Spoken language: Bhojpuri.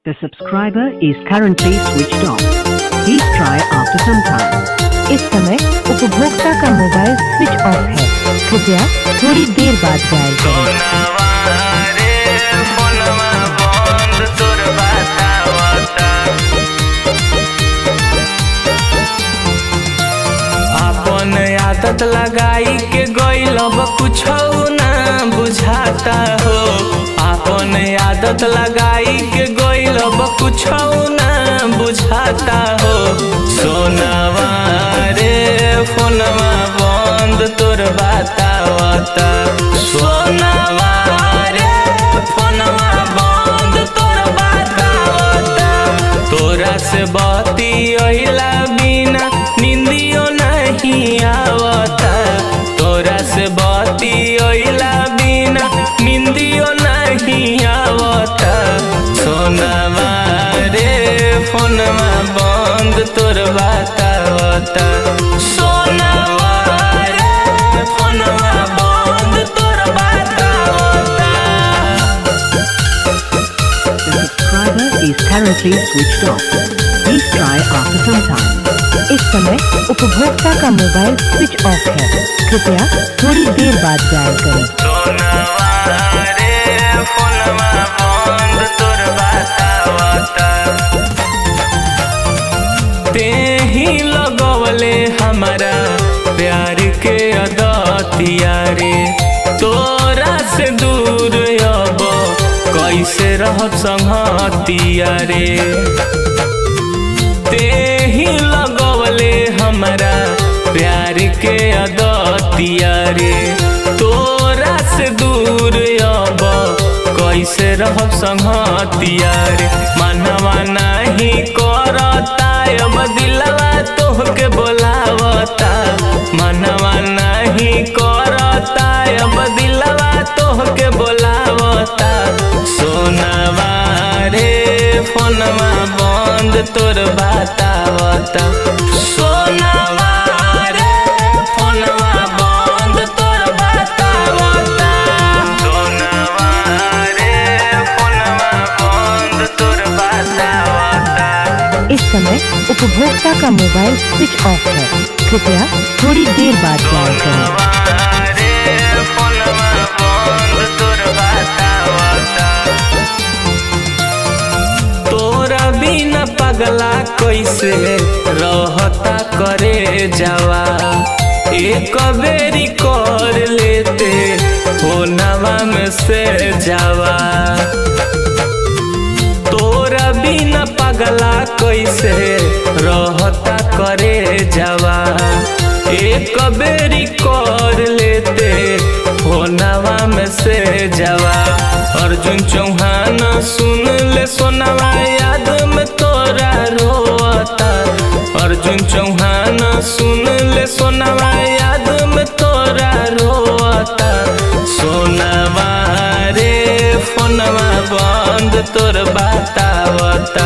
The subscriber is currently switched off. Please try after some time. इस समय उपभोक्ता का मोबाइल स्विच ऑफ है। कृपया थोड़ी देर बाद डायल करें। अपन आदत लगाई के गइल अब कुछ ना बुझाता हो। अपन आदत लगाई के गइल अब कुछ ना बुझाता हो। सोनावा रे फोनवा बंद तोर बतावता। सोनावा रे फोनवा बंद तोर बतावता। तोरा से बती अइला बिना निंदियो नहीं आवता। तोरा से बती अइला बिना निंदियो नहीं आवता। सोनावा रे फोनवा बंद तोर बतावता। सोनावा रे फोनवा बंद तोर बतावता। The subscriber is currently switched off. Please try after some time. इस समय उपभोक्ता का मोबाइल स्विच ऑफ है। कृपया थोड़ी देर बाद डायल करें। सोनावा रे फोनवा बंद तोर बतावता। ते ही लगवले हमारा प्यार के अदतिया रे। तोरा से दूर अब कैसे रहब संगतिया रे। ते ही लगवले हमारा प्यार के अदतिया रे। तोरा से दूर अब कैसे रहब संगतिया रे। मनवा नहीं करता अब दिलवा तोहके बोलावता। मनवा नहीं करता अब दिलवा तोहके बोलावता। सोनावा रे फोनवा बंद तोर बतावता। सोनावा रे फोनवा बंद तोर बतावता। सोनावा रे फोनवा बंद तोर बतावता। इस समय उपभोक्ता का मोबाइल स्विच ऑफ है। कृपया थोड़ी देर बाद डायल करें। सोनावा रे फोनवा बंद तोर बतावता। तोरा बिना पगला कैसे रहता करे जावा। एक बेरी कर लेते फोनवा में से जावा। तोरा बिना पगला कैसे रहता करे जावा। एक बेरी कर लेते फोनवा में से जावा। अर्जुन चौहान सुन ले सोनावा याद में तोरा रोता। अर्जुन चौहान सुन ले सोनावा याद में तोरा रोता। सोनावा रे फोनवा बंद तोर बतावता।